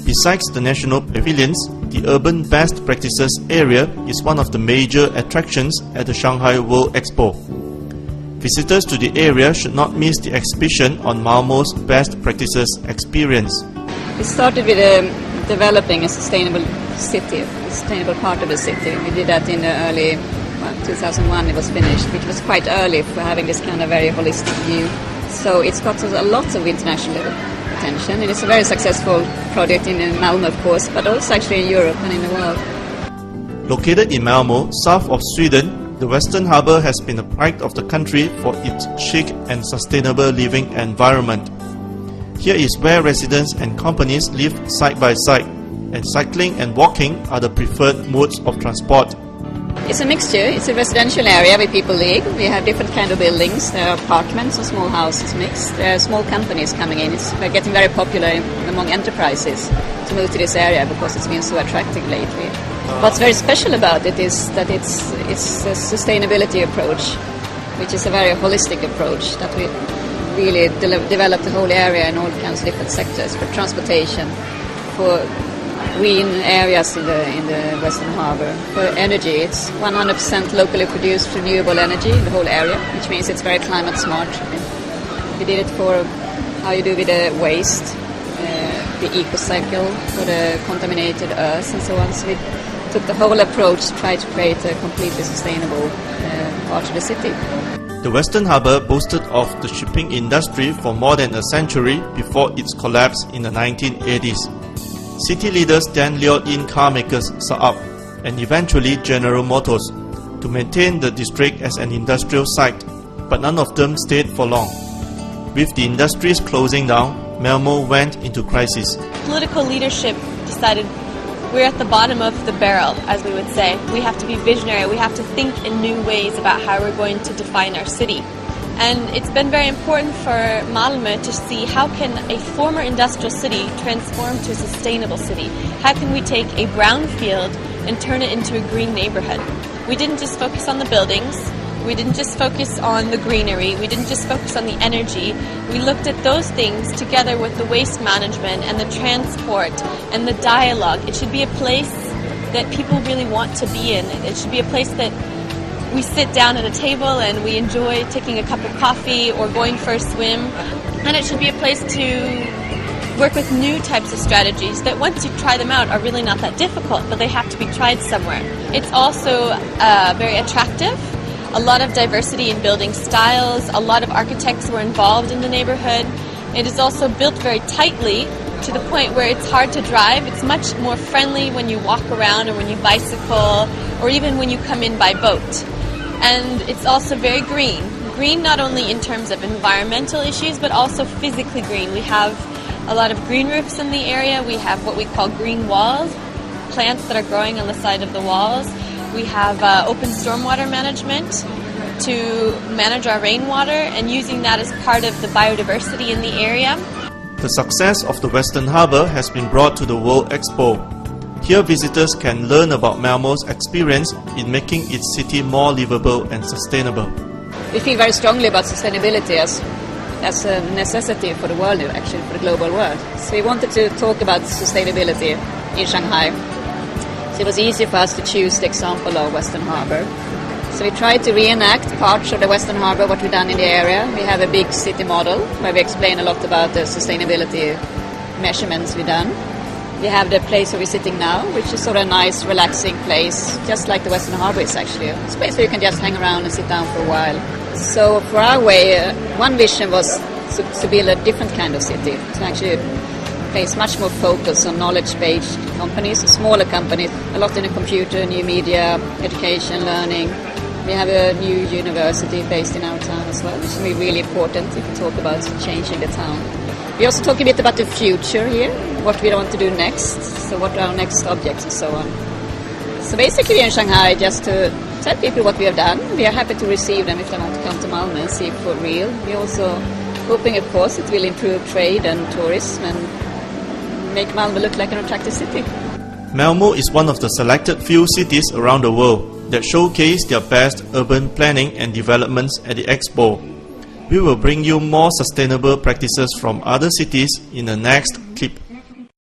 Besides the national pavilions, the urban best practices area is one of the major attractions at the Shanghai World Expo. Visitors to the area should not miss the exhibition on Malmo's best practices experience. We started with developing a sustainable city, a sustainable part of the city. We did that in the early 2001 it was finished, which was quite early for having this kind of very holistic view. So it's got a lot of international attention, and it's a very successful project in Malmo, of course, but also actually in Europe and in the world. Located in Malmo, south of Sweden, the Western Harbour has been a pride of the country for its chic and sustainable living environment. Here is where residents and companies live side by side, and cycling and walking are the preferred modes of transport. It's a mixture. It's a residential area where people live. We have different kind of buildings. There are apartments and small houses mixed. There are small companies coming in. It's getting very popular among enterprises to move to this area because it's been so attractive lately. What's very special about it is that it's a sustainability approach, which is a very holistic approach that we really develop the whole area in all kinds of different sectors, for transportation, for green areas in the Western Harbour. For energy, it's 100% locally produced renewable energy in the whole area, which means it's very climate smart. We did it for how you do with the waste, the eco-cycle, for the contaminated earth and so on. So we took the whole approach to try to create a completely sustainable part of the city. The Western Harbour boasted of the shipping industry for more than a century before its collapse in the 1980s. City leaders then lured in car makers Saab and eventually General Motors to maintain the district as an industrial site, but none of them stayed for long. With the industries closing down, Malmo went into crisis. Political leadership decided we're at the bottom of the barrel, as we would say. We have to be visionary. We have to think in new ways about how we're going to define our city. And it's been very important for Malmö to see how can a former industrial city transform to a sustainable city. How can we take a brown field and turn it into a green neighborhood? We didn't just focus on the buildings. We didn't just focus on the greenery. We didn't just focus on the energy. We looked at those things together with the waste management and the transport and the dialogue. It should be a place that people really want to be in. It should be a place that we sit down at a table and we enjoy taking a cup of coffee or going for a swim. And it should be a place to work with new types of strategies that once you try them out are really not that difficult, but they have to be tried somewhere. It's also very attractive. A lot of diversity in building styles. A lot of architects were involved in the neighborhood. It is also built very tightly to the point where it's hard to drive. It's much more friendly when you walk around or when you bicycle or even when you come in by boat. And it's also very green. Green not only in terms of environmental issues, but also physically green. We have a lot of green roofs in the area. We have what we call green walls, plants that are growing on the side of the walls. We have open stormwater management to manage our rainwater and using that as part of the biodiversity in the area. The success of the Western Harbour has been brought to the World Expo. Here visitors can learn about Malmo's experience in making its city more livable and sustainable. We feel very strongly about sustainability as a necessity for the world, actually, for the global world. So we wanted to talk about sustainability in Shanghai. So it was easy for us to choose the example of Western Harbour. So we tried to reenact parts of the Western Harbour, what we've done in the area. We have a big city model where we explain a lot about the sustainability measurements we've done. We have the place where we're sitting now, which is sort of a nice, relaxing place, just like the Western Harbour is actually. It's a place where you can just hang around and sit down for a while. So for our way, one vision was to build a different kind of city, to actually place much more focus on knowledge-based companies, smaller companies, a lot in the computer, new media, education, learning. We have a new university based in our town as well, which is really important if we talk about changing the town. We also talk a bit about the future here, what we want to do next, so what are our next objects and so on. So basically we're in Shanghai just to tell people what we have done. We are happy to receive them if they want to come to Malmo and see it for real. We're also hoping, of course, it will improve trade and tourism and make Malmo look like an attractive city. Malmo is one of the selected few cities around the world that showcase their best urban planning and developments at the Expo. We will bring you more sustainable practices from other cities in the next